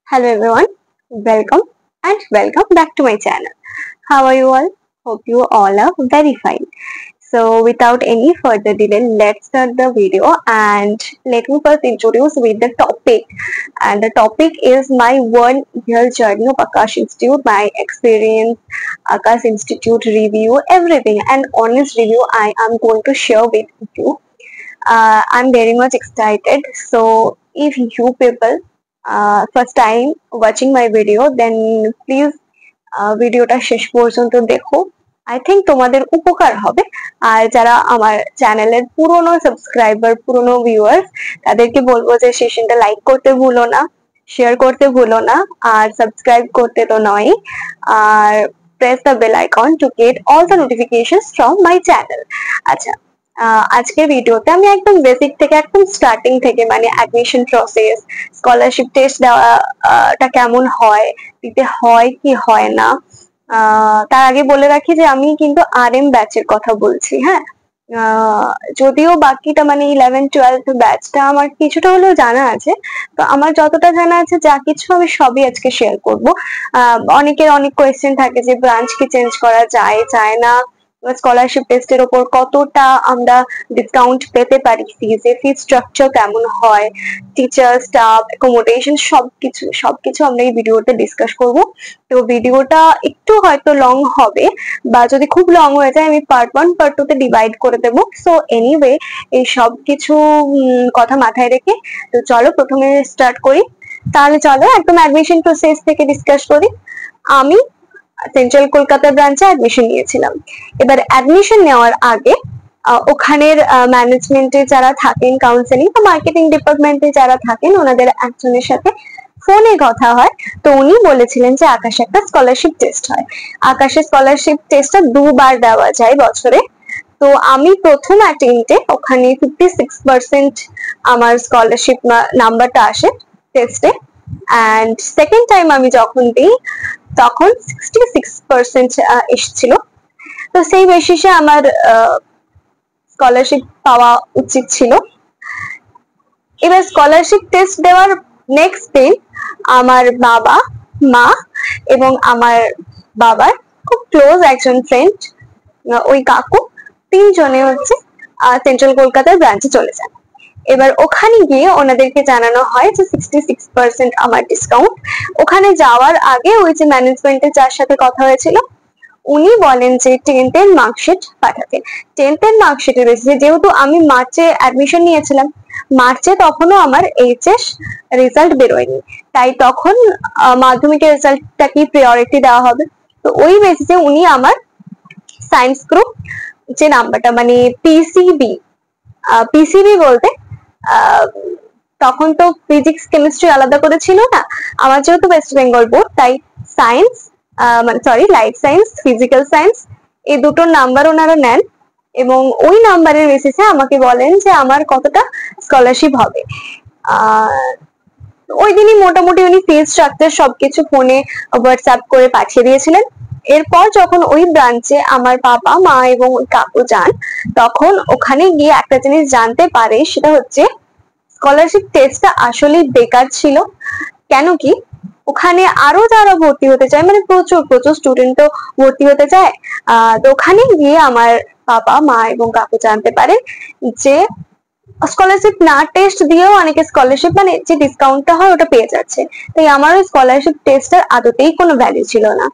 Hello everyone, welcome back to my channel. How are you all? Hope you all are very fine. So without any further delay, let's start the video and let me first introduce with the topic. And the topic is my 1 year journey of Akash Institute, my experience, Akash Institute review, everything and honest review I am going to share with you. I'm very much excited. So if you people first time watching my video, then please ভিডিওটা শেষ পর্যন্ত দেখো। I think তোমাদের উপকার হবে। আর যারা আমার চ্যানেলের পুরনো সাবস্ক্রাইবার, পুরনো ভিউয়ার্স, তাদেরকে বলবো যে সেশনটা লাইক করতে ভুলো না, শেয়ার করতে ভুলো না, আর সাবস্ক্রাইব করতে তো নয়, আর press the bell icon to get all the notifications from my channel. আচ্ছা, আজকের ভিডিওতে আমি একদম বেসিক থেকে, একদম স্টার্টিং থেকে, মানে অ্যাডমিশন প্রসেস, স্কলারশিপ টেস্ট দেওয়াটা কেমন হয়, দিতে হয় কি হয় না, তার আগে বলে রাখি যে আমি কিন্তু RM ব্যাচের কথা বলছি। হ্যাঁ, যদিও বাকিটা মানে 11-12 ব্যাচটা আমার কিছুটা হলেও জানা আছে, তো আমার যতটা জানা আছে যা কিছু আমি সবই আজকে শেয়ার করব। অনেকের অনেক কোয়েশ্চেন থাকে যে ব্রাঞ্চ কি চেঞ্জ করা যায় যায় না, স্কলারশিপ টেস্টের উপর কতটা আমরা ডিসকাউন্ট পেতে পারি, ফিজে ফিজ স্ট্রাকচার কেমন হয়, টিচার, স্টাফ, অ্যাকোমোডেশন, সবকিছু আমরা এই ভিডিওতে ডিসকাস করব। তো ভিডিওটা একটু হয়তো লং হবে, বা যদি খুব লং হয়ে যায় আমি পার্ট 1 পার্ট 2 তে ডিভাইড করে দেবো। সো এনিওয়ে, এই সব কিছু কথা মাথায় রেখে তো চলো প্রথমে স্টার্ট করি। তাহলে চলো একদম অ্যাডমিশন প্রসেস থেকে ডিসকাস করি। আমি সেন্ট্রাল কলকাতা ব্রাঞ্চে অ্যাডমিশন নিয়েছিলাম। এবার অ্যাডমিশন নেওয়ার আগে ওখানের ম্যানেজমেন্টে যারা থাকেন, কাউন্সেলিং বা মার্কেটিং ডিপার্টমেন্টে যারা থাকেন, ওনাদের একজনের সাথে ফোনে কথা হয়। তো উনি বলেছিলেন যে আকাশে একটা স্কলারশিপ টেস্ট হয়। আকাশে স্কলারশিপ টেস্টটা 2 বার দেওয়া যায় বছরে। তো আমি প্রথম অ্যাটেম্পটে ওখানে 56% আমার স্কলারশিপ নাম্বারটা আসে টেস্টে, অ্যান্ড সেকেন্ড টাইম আমি যখন দিই তখন 66% এসেছিল। তো সেই বেসিসে আমার স্কলারশিপ পাওয়া উচিত ছিল। এবার স্কলারশিপ টেস্ট দেওয়ার নেক্সট দিন আমার বাবা, মা এবং আমার বাবার খুব ক্লোজ একজন ফ্রেন্ড, ওই কাকু, 3 জনে হচ্ছে সেন্ট্রাল কলকাতার ব্রাঞ্চে চলে যান। এবার ওখানে গিয়ে ওনাদেরকে জানানো হয় যে 66% আমার ডিসকাউন্ট। ওখানে যাওয়ার আগে ওই যে ম্যানেজমেন্টের যার সাথে কথা হয়েছিল, উনি বলেন যে 10th এর মার্কশিট পাঠাতে। 10th এর মার্কশিটের বেসিসে, যেহেতু আমি মার্চে অ্যাডমিশন নিয়েছিলাম, মার্চে তখনও আমার HS রেজাল্ট বেরোয়নি, তাই তখন মাধ্যমিকের রেজাল্টটাকে প্রায়োরিটি দেওয়া হবে। তো ওই বেসিসে উনি আমার সায়েন্স গ্রুপ যে নাম্বারটা, মানে পিসিবি বলতে তখন তো ফিজিক্স কেমিস্ট্রি আলাদা করে ছিল না, আমার যেহেতু ওয়েস্ট বেঙ্গল বোর্ড, তাই সায়েন্স, মানে sorry, life science, physical science, এই দুটোর নাম্বার ওনারা নেন এবং ওই নাম্বারের বেসিসে আমাকে বলেন যে আমার কতটা স্কলারশিপ হবে। ওই দিনই মোটামুটি উনি ফিজ স্ট্রাকচার সবকিছু ফোনে হোয়াটসঅ্যাপ করে পাঠিয়ে দিয়েছিলেন। এরপর যখন ওই ব্রাঞ্চে আমার বাবা, মা এবং ওই কাকু যান, তখন ওখানে গিয়ে একটা জিনিস জানতে পারে, সেটা হচ্ছে স্কলারশিপ টেস্টটা আসলে বেকার ছিল। কেন কি, ওখানে আরো যারা ভর্তি হতে চায়, মানে প্রচুর স্টুডেন্ট তো ভর্তি হতে চায়। তো ওখানে গিয়ে আমার বাবা, মা এবং কাকু জানতে পারে যে স্কলারশিপ না টেস্ট দিয়েও অনেকে স্কলারশিপ, মানে যে ডিসকাউন্টটা হয় ওটা পেয়ে যাচ্ছে। তাই আমার ওই স্কলারশিপ টেস্টের আদতেই কোনো ভ্যালু ছিল না।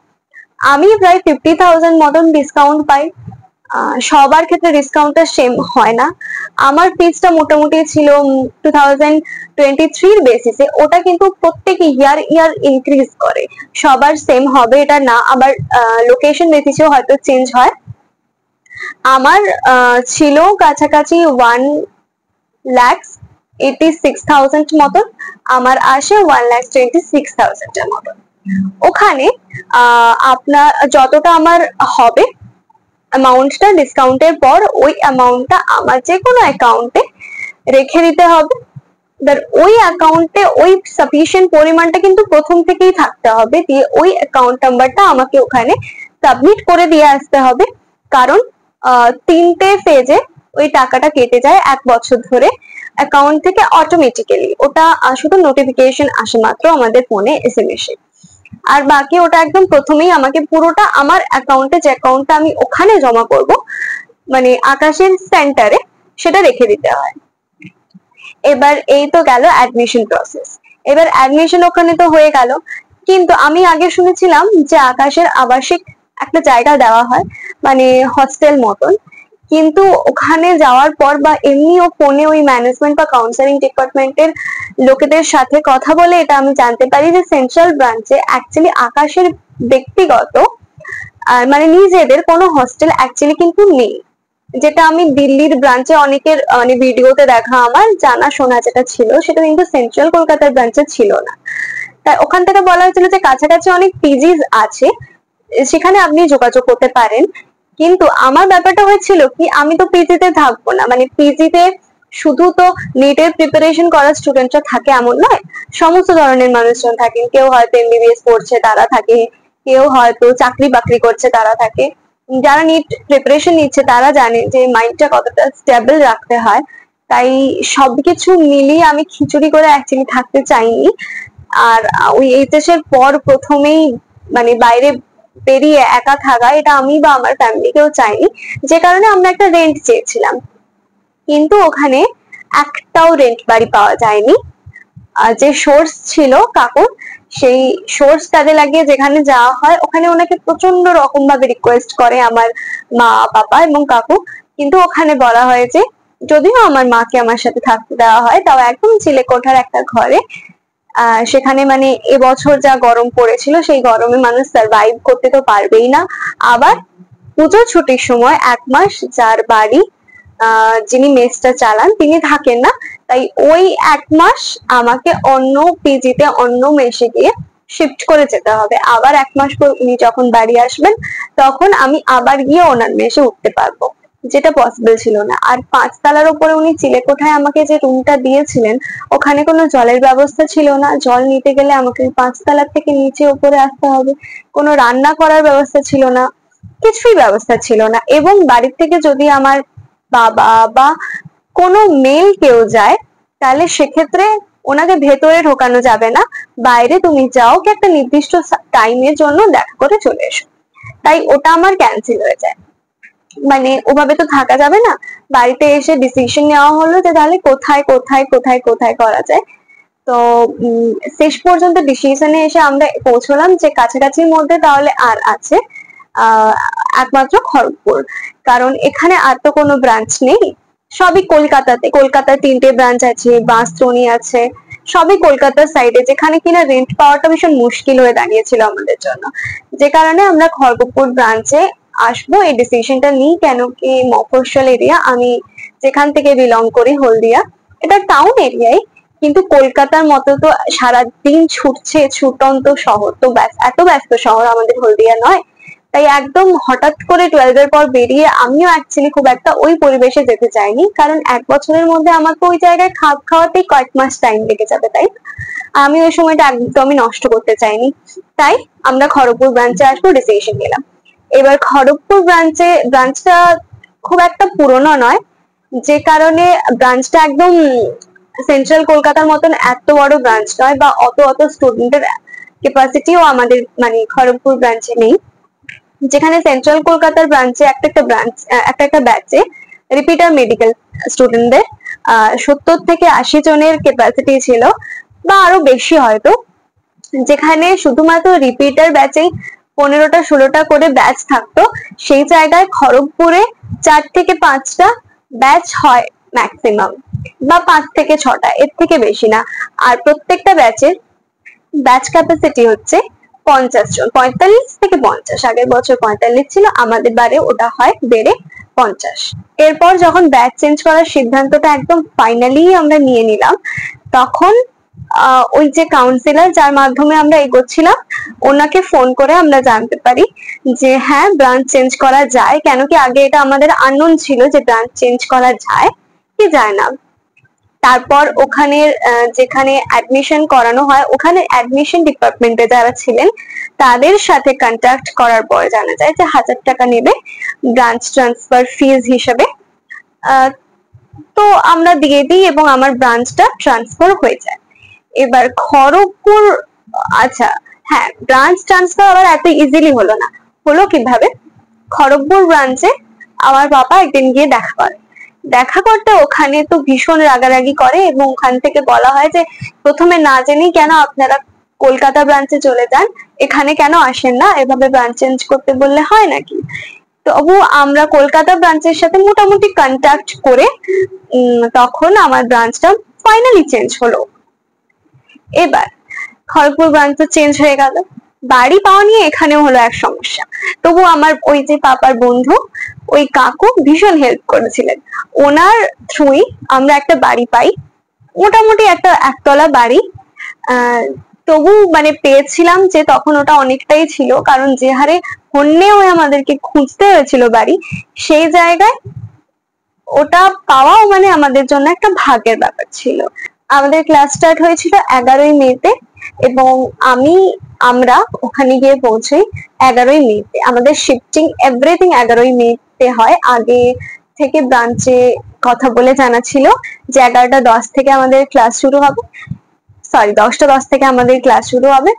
আমি প্রায় 50,000 মতন ডিসকাউন্ট পাই। সবার ক্ষেত্রে ডিসকাউন্টটা সেম হয় না। আমার ফিজটা মোটামুটি ছিল 2023 বেসিসে, ওটা কিন্তু প্রত্যেক ইয়ার ইনক্রিজ করে, সবার সেম হবে এটা না, আবার লোকেশন বেসিসেও হয়তো চেঞ্জ হয়। আমার ছিল কাছাকাছি 1,86,000 মতন, আমার আসে 1,26,000 এর মতন। ওখানে আপনার যতটা আমার হবে অ্যামাউন্টটা ডিসকাউন্টের পর, ওই অ্যামাউন্টটা আমার যে কোনো অ্যাকাউন্টে রেখে দিতে হবে। এবার ওই অ্যাকাউন্টে ওই সাফিসিয়েন্ট পরিমাণটা কিন্তু প্রথম থেকেই থাকতে হবে, দিয়ে ওই অ্যাকাউন্ট নাম্বারটা আমাকে ওখানে সাবমিট করে দিয়ে আসতে হবে। কারণ 3টে ফেজে ওই টাকাটা কেটে যায় 1 বছর ধরে অ্যাকাউন্ট থেকে অটোমেটিক্যালি। ওটা শুধু নোটিফিকেশন আসে মাত্র আমাদের ফোনে SMS এ। আর বাকি ওটা একদম প্রথমেই আমাকে পুরোটা আমার অ্যাকাউন্টে, যে অ্যাকাউন্টটা আমি ওখানে জমা করব মানে আকাশের সেন্টারে, সেটা রেখে দিতে হয়। এবার এই তো গেল অ্যাডমিশন প্রসেস। এবার অ্যাডমিশন ওখানে তো হয়ে গেল, কিন্তু আমি আগে শুনেছিলাম যে আকাশের আবাসিক একটা জায়গা দেওয়া হয়, মানে হস্টেল মতন। কিন্তু ওখানে যাওয়ার পর বা এমনিও ফোনে ওই ম্যানেজমেন্ট বা কাউন্সেলিং ডিপার্টমেন্টের লোকেদের সাথে কথা বলে এটা আমি জানতে পারি যে সেন্ট্রাল ব্রাঞ্চে অ্যাকচুয়ালি আকাশের ব্যক্তিগত মানে নিজেদের কোনো হস্টেল অ্যাকচুয়ালি কিন্তু নেই। যেটা আমি দিল্লির ব্রাঞ্চে অনেকের মানে ভিডিওতে দেখা, আমার জানা শোনা যেটা ছিল, সেটা কিন্তু সেন্ট্রাল কলকাতার ব্রাঞ্চে ছিল না। তাই ওখান থেকে বলা হয়েছিল যে কাছাকাছি অনেক পিজিস আছে, সেখানে আপনি যোগাযোগ করতে পারেন। কিন্তু আমার ব্যাপারটা হয়েছিল কি, আমি তো পিজিতে থাকবো না, মানে পিজিতে শুধু তো নিটের প্রিপারেশন করা স্টুডেন্টরা থাকে এমন নয়, সমস্ত ধরনের মানুষজন থাকেন। কেউ হয়তো MBBS পড়ছে তারা থাকে, কেউ হয়তো চাকরি বাকরি করছে তারা থাকে। যারা নিট প্রিপারেশন নিচ্ছে তারা জানে যে মাইন্ডটা কতটা স্টেবল রাখতে হয়। তাই সবকিছু মিলিয়ে আমি খিচুড়ি করে অ্যাকচুয়ালি থাকতে চাইনি। আর ওই এইচএস এর পর প্রথমেই মানে বাইরে বেরিয়ে একা থাকা, এটা আমি বা আমার ফ্যামিলিকেও চাইনি, যে কারণে আমরা একটা রেন্ট চেয়েছিলাম। কিন্তু ওখানে একটাও রেন্ট বাড়ি পাওয়া যায়নি। যে সোর্স ছিল কাকুর, সেই সোর্স কাজে লাগিয়ে যেখানে যাওয়া হয় ওখানে ওনাকে প্রচন্ড রকম ভাবে রিকোয়েস্ট করে আমার মা বাবা এবং কাকু। কিন্তু ওখানে বলা হয় যে যদিও আমার মাকে আমার সাথে থাকতে দেওয়া হয়, তাও একদম চিলেকোঠার একটা ঘরে। সেখানে মানে এবছর যা গরম পড়েছিল সেই গরমে মানুষ সার্ভাইভ করতে তো পারবেই না। আবার পুজো ছুটির সময় 1 মাস যার বাড়ি, যিনি মেসটা চালান তিনি থাকেন না, তাই ওই 1 মাস আমাকে অন্য পিজিতে অন্য মেসে গিয়ে শিফট করে যেতে হবে। আবার 1 মাস পর উনি যখন বাড়ি আসবেন তখন আমি আবার গিয়ে ওনার মেসে উঠতে পারবো, যেটা পসিবল ছিল না। আর 5 তলার উপরে উনি চিলেকোঠায় আমাকে যে রুমটা দিয়েছিলেন ওখানে কোনো জলের ব্যবস্থা ছিল না। জল নিতে গেলে আমাকে 5 তলার থেকে নিচে উপরে আসতে হবে। কোনো রান্না করার ব্যবস্থা ছিল না, কিছুই ব্যবস্থা ছিল না। এবং বাড়ির থেকে যদি আমার বাবা বা কোনো মেল কেউ যায় তাহলে সেক্ষেত্রে ওনাকে ভেতরে ঢোকানো যাবে না, বাইরে তুমি যাও কি একটা নির্দিষ্ট টাইমের জন্য দেখা করে চলে এসো। তাই ওটা আমার ক্যান্সেল হয়ে যায়। মানে ওভাবে তো থাকা যাবে না। বাড়িতে এসে ডিসিশন নেওয়া হলো যে তাহলে কোথায় কোথায় কোথায় কোথায় করা যায়। তো শেষ পর্যন্ত ডিসিশনে এসে আমরা পৌঁছলাম যে কাছাকাছির মধ্যে তাহলে আর আছে একমাত্র খড়গপুর, কারণ এখানে আর তো কোনো ব্রাঞ্চ নেই। সবই কলকাতাতে, কলকাতার 3টে ব্রাঞ্চ আছে, বাঁশদ্রোণী আছে, সবই কলকাতার সাইডে, যেখানে কিনা রেন্ট পাওয়াটা ভীষণ মুশকিল হয়ে দাঁড়িয়েছিল আমাদের জন্য। যে কারণে আমরা খড়গপুর ব্রাঞ্চে আসবো এই ডিসিশনটা নিই। কেন কি মফস্বল এরিয়া, আমি যেখান থেকে বিলং করি হলদিয়া, এটা টাউন এরিয়ায়, কিন্তু কলকাতার মতো তো সারাদিন ছুটন্ত শহর তো, এত ব্যস্ত শহর আমাদের হলদিয়া নয়। তাই একদম হঠাৎ করে 12 এর পর বেরিয়ে আমিও অ্যাকচুয়ালি খুব একটা ওই পরিবেশে যেতে চাইনি, কারণ 1 বছরের মধ্যে আমাকে ওই জায়গায় খাপ খাওয়াতেই কয়েক মাস টাইম লেগে যাবে। তাই আমি ওই সময়টা একদমই নষ্ট করতে চাইনি। তাই আমরা খড়গপুর ব্রাঞ্চে আসবো ডিসিশন নিলাম। এবার খড়গপুর ব্রাঞ্চটা খুব একটা পুরনো নয়, যে কারণে ব্রাঞ্চটা একদম সেন্ট্রাল কলকাতার মতন এত বড় ব্রাঞ্চ নয়, বা অত স্টুডেন্টের ক্যাপাসিটিও আমাদের মানে খড়গপুর ব্রাঞ্চে নেই। যেখানে সেন্ট্রাল কলকাতার ব্রাঞ্চে একটা ব্যাচে রিপিটার মেডিকেল স্টুডেন্টদের 70 থেকে 80 জনের ক্যাপাসিটি ছিল, বা আরো বেশি হয়তো। যেখানে শুধুমাত্র রিপিটার ব্যাচেই 15টা 16টা করে ব্যাচ থাকতো, সেই জায়গায় খড়গপুরে 4 থেকে 5টা ব্যাচ হয় ম্যাক্সিমাম, বা 5 থেকে 6টা, এর থেকে বেশি না। আর প্রত্যেকটা ব্যাচের ব্যাচ ক্যাপাসিটি হচ্ছে 50 জন, 45 থেকে 50। আগের বছর 45 ছিল, আমাদের বারে ওটা হয় বেড়ে 50। এরপর যখন ব্যাচ চেঞ্জ করার সিদ্ধান্তটা একদম ফাইনালি আমরা নিয়ে নিলাম, তখন ওই যে কাউন্সিলর যার মাধ্যমে আমরা এগোচ্ছিলাম ওনাকে ফোন করে আমরা জানতে পারি যে হ্যাঁ ব্রাঞ্চ চেঞ্জ করা যায়। কেন কি আগে এটা আমাদের আননোন ছিল যে ব্রাঞ্চ চেঞ্জ করা যায় কি যায় না। তারপর ওখানের যেখানে অ্যাডমিশন করানো হয়, ওখানে অ্যাডমিশন ডিপার্টমেন্টে যারা ছিলেন তাদের সাথে কন্ট্যাক্ট করার পর জানা যায় যে 1000 টাকা নেবে ব্রাঞ্চ ট্রান্সফার ফিজ হিসেবে। তো আমরা দিয়ে দিই এবং আমার ব্রাঞ্চটা ট্রান্সফার হয়ে যায়। এবার খড়গপুর, আচ্ছা হ্যাঁ, ব্রাঞ্চ ট্রান্সফার আবার এত ইজিলি হলো না। হলো কিভাবে, খড়গপুর ব্রাঞ্চে আমার বাবা একদিন গিয়ে দেখা করতে ওখানে তো ভীষণ রাগারাগি করে এবং ওখান থেকে বলা হয় যে প্রথমে না জেনেই কেন আপনারা কলকাতা ব্রাঞ্চে চলে যান, এখানে কেন আসেন না, এভাবে ব্রাঞ্চ চেঞ্জ করতে বললে হয় নাকি। তবু আমরা কলকাতা ব্রাঞ্চের সাথে মোটামুটি কন্ট্যাক্ট করে তখন আমার ব্রাঞ্চটা ফাইনালি চেঞ্জ হলো। এবার খড়গপুর ব্রাঞ্চ তো চেঞ্জ হয়ে গেল, বাড়ি পাওয়া নিয়ে এখানেও হলো এক সমস্যা। তবু আমার ওই যে পাপার বন্ধু ওই কাকু ভীষণ হেল্প করেছিলেন, ওনার থ্রুই আমরা একটা বাড়ি পাই, মোটামুটি একটা একতলা বাড়ি। তবু মানে পেয়েছিলাম যে তখন ওটা অনেকটাই ছিল, কারণ যে হারে হন্যে হয়ে আমাদেরকে খুঁজতে হয়েছিল বাড়ি, সেই জায়গায় ওটা পাওয়াও মানে আমাদের জন্য একটা ভাগ্যের ব্যাপার ছিল। আমাদের ক্লাস স্টার্ট হয়েছিল 11ই মেতে এবং আমরা ওখানে গিয়ে পৌঁছাই 11ই মেতে। আমাদের শিফটিং এভরিথিং 11ই মেতে হয়। আগে থেকে ব্রাঞ্চে কথা বলে জানা ছিল যে 11টা 10 থেকে আমাদের ক্লাস শুরু হবে, সরি 10টা 10 থেকে আমাদের ক্লাস শুরু হবে।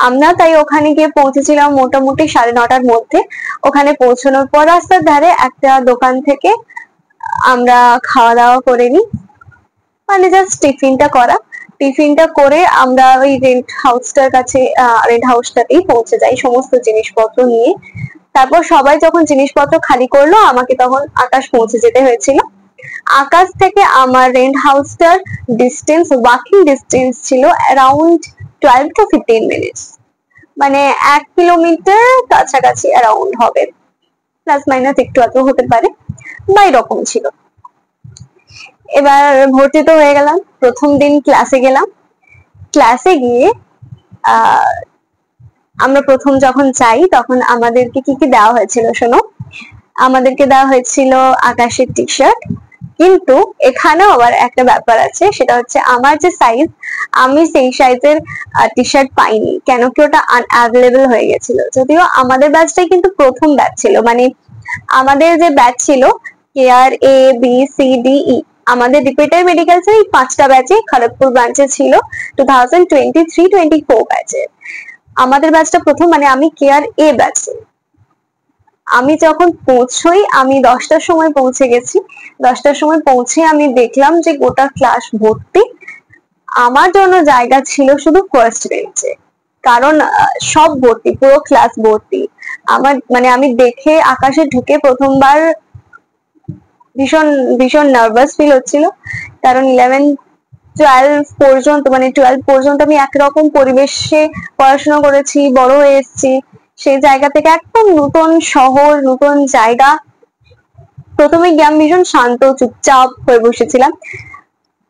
আমরা তাই ওখানে গিয়ে পৌঁছেছিলাম মোটামুটি 9:30টার মধ্যে। ওখানে পৌঁছানোর পর রাস্তার ধারে একটা দোকান থেকে আমরা খাওয়া দাওয়া করে নিই, মানে জাস্ট টিফিনটা করে আমরা ওই রেন্ট হাউসটাতেই পৌঁছে যাই সমস্ত জিনিসপত্র নিয়ে। তারপর সবাই যখন জিনিসপত্র খালি করলো, আমাকে তখন আকাশ পৌঁছে যেতে হয়েছিল। আকাশ থেকে আমার রেন্ট হাউসটার ওয়াকিং ডিস্টেন্স ছিল অ্যারাউন্ড 12 to 15 মিনিটস, মানে 1 কিলোমিটার কাছাকাছি অ্যারাউন্ড হবে, প্লাস মাইনাস একটু এত হতে পারে বা এরকম ছিল। এবার ভর্তি তো হয়ে গেলাম, প্রথম দিন ক্লাসে গেলাম। ক্লাসে গিয়ে আমরা প্রথম যখন যাই তখন আমাদেরকে কি কি দেওয়া হয়েছিল শোনো। আমাদেরকে দেওয়া হয়েছিল আকাশের টি শার্ট, কিন্তু এখানেও আবার একটা ব্যাপার আছে, সেটা হচ্ছে আমার যে সাইজ, আমি সেই সাইজের টি শার্ট পাইনি, কেন কি ওটা আনঅ্যাভেলেবল হয়ে গেছিল। যদিও আমাদের ব্যাচটাই কিন্তু প্রথম ব্যাচ ছিল, মানে আমাদের যে ব্যাচ ছিল KR A B C D E, আমাদের রিপিটার মেডিকেলস এই 5টা ব্যাচে খড়গপুর ব্রাঞ্চে ছিল 2023-24 ব্যাচে। আমাদের ব্যাচটা প্রথম, মানে আমি কেআর এ ব্যাচে। আমি যখন পৌঁছই, আমি 10টার সময় পৌঁছে গেছি। 10টার সময় পৌঁছে আমি দেখলাম যে গোটা ক্লাস ভর্তি, আমার জন্য জায়গা ছিল শুধু ফার্স্ট বেঞ্চে, কারণ সব ভর্তি, পুরো ক্লাস ভর্তি। আমার মানে আমি দেখে আকাশে ঢুকে প্রথমবার ভীষণ ভীষণ নার্ভাস ফিল হচ্ছিল, কারণ 11-12 পর্যন্ত, মানে 12 পর্যন্ত আমি একরকম পরিবেশে পড়াশোনা করেছি, বড় হয়ে এসেছি। সেই জায়গা থেকে একদম নতুন শহর, নতুন জায়গা। প্রথমে গিয়ে আমি ভীষণ শান্ত চুপচাপ হয়ে বসেছিলাম।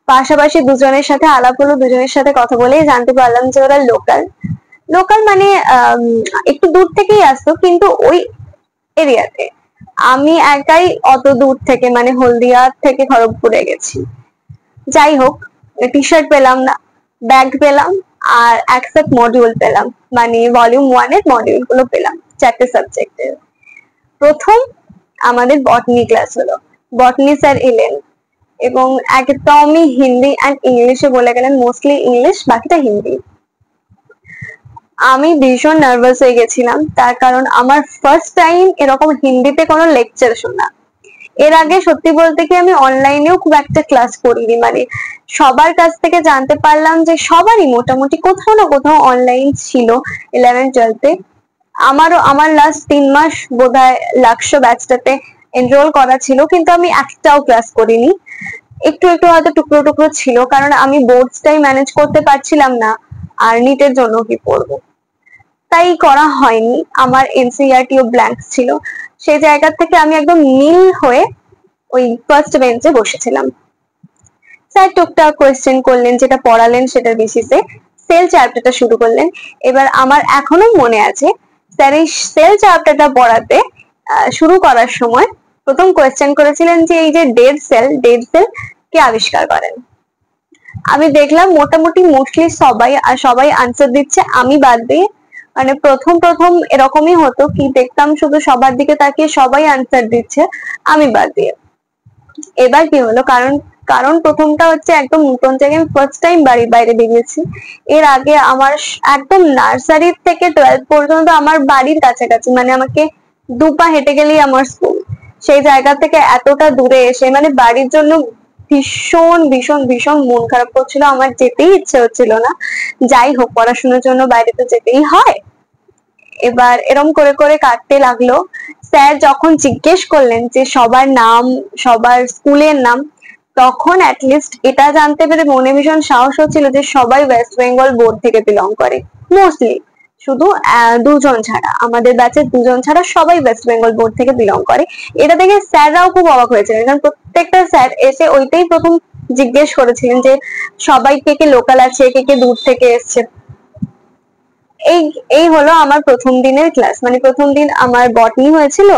পাশাপাশি দুজনের সাথে আলাপ হলো, দুজনের সাথে কথা বলে জানতে পারলাম যে ওরা লোকাল মানে একটু দূর থেকেই আসতো, কিন্তু ওই এরিয়াতে। আমি একাই অত দূর থেকে, মানে হলদিয়া থেকে খড়গপুরে গেছি। যাই হোক, টি শার্ট পেলাম না, ব্যাগ পেলাম আর অ্যাকসেপ্ট মডিউল পেলাম, মানে ভলিউম 1 এর মডিউল গুলো পেলাম 4টে সাবজেক্টের। প্রথম আমাদের বটনি ক্লাস হলো, বটনি স্যার এলেন এবং একদমই হিন্দি অ্যান্ড ইংলিশে বলে গেলেন, মোস্টলি ইংলিশ, বাকিটা হিন্দি। আমি ভীষণ নার্ভাস হয়ে গেছিলাম, তার কারণ আমার ফার্স্ট টাইম এরকম হিন্দিতে কোনো লেকচার শোনা। এর আগে সত্যি বলতে কি আমি অনলাইনেও খুব একটা ক্লাস করিনি, মানে সবার কাছ থেকে জানতে পারলাম যে সবারই মোটামুটি কোথাও না কোথাও অনলাইন ছিল 11-12-এ। আমার লাস্ট 3 মাস বোধহয় লাক্স ব্যাচটাতে এনরোল করা ছিল, কিন্তু আমি একটাও ক্লাস করিনি। একটু একটু হয়তো টুকরো টুকরো ছিল, কারণ আমি বোর্ডসটাই ম্যানেজ করতে পারছিলাম না, আর নিটের জন্য কি পড়বো, তাই করা হয়নি। আমার এনসিইআরটি ও ব্ল্যাঙ্ক ছিল, সেই জায়গা থেকে আমি একদম নীল হয়ে ওই ফার্স্ট বেঞ্চে বসেছিলাম। স্যার টুকটাক কোয়েশ্চেন করলেন, যেটা পড়ালেন সেটার বেসিসে সেল চ্যাপ্টারটা শুরু করলেন। এবার আমার এখনো মনে আছে, স্যার এই সেল চ্যাপ্টারটা পড়াতে শুরু করার সময় প্রথম কোয়েশ্চেন করেছিলেন যে এই যে ডেড সেল কে আবিষ্কার করেন। আমি দেখলাম মোটামুটি মোস্টলি সবাই আনসার দিচ্ছে, আমি বাদ দিয়ে। মানে প্রথম এরকমই হতো কি, দেখতাম শুধু সবার দিকে তাকিয়ে সবাই আনসার দিচ্ছে, আমি বাদ দিয়ে। এবার কি হলো, কারণ কারণ প্রথমটা হচ্ছে একদম নতুন জায়গায় আমি ফার্স্ট টাইম বাড়ির বাইরে বেরিয়েছি। এর আগে আমার একদম নার্সারি থেকে 12 পর্যন্ত আমার বাড়ির কাছাকাছি, মানে আমাকে 2 পা হেঁটে গেলেই আমার স্কুল। সেই জায়গা থেকে এতটা দূরে এসে মানে বাড়ির জন্য ভীষণ ভীষণ ভীষণ মন খারাপ করছিল, আমার যেতেই ইচ্ছে হচ্ছিল না। যাই হোক, পড়াশোনার জন্য বাইরে তো যেতেই হয়। এবার এরম করে করে কাটতে লাগলো। স্যার যখন জিজ্ঞেস করলেন যে সবার নাম, সবার স্কুলের নাম, তখন অ্যাটলিস্ট এটা জানতে পেরে মনে ভীষণ সাহস হচ্ছিল যে সবাই ওয়েস্ট বেঙ্গল বোর্ড থেকে বিলং করে, মোস্টলি। শুধু 2 জন ছাড়া, আমাদের ব্যাচের 2 জন ছাড়া সবাই ওয়েস্ট বেঙ্গল বোর্ড থেকে বিলং করে। এটা দেখে স্যাররাও খুব অবাক হয়েছিলেন, কারণ প্রত্যেকটা স্যার এসে ওইটাই প্রথম জিজ্ঞেস করেছিলেন যে সবাই কে কে লোকাল আছে, কে কে দূর থেকে এসছে। এই এই হলো আমার প্রথম দিনের ক্লাস। মানে প্রথম দিন আমার বটনি হয়েছিল,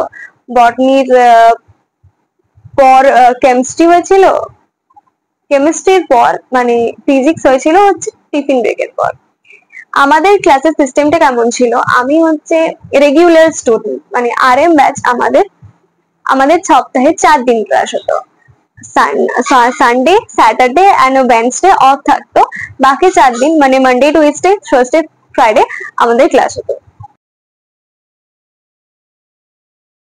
বটনির পর কেমিস্ট্রি হয়েছিল, কেমিস্ট্রির পর মানে ফিজিক্স হয়েছিল হচ্ছে টিফিন ব্রেকের পর। আমাদের ক্লাসের সিস্টেমটা কেমন ছিল, আমি হচ্ছে রেগুলার স্টুডেন্ট, মানে RM ব্যাচ। আমাদের আমাদের সপ্তাহে 4 দিন ক্লাস হতো, Sunday, Saturday and Wednesday off থাকতো। বাকি 4 দিন মানে Monday to Wednesday, Thursday, Friday আমাদের ক্লাস হতো।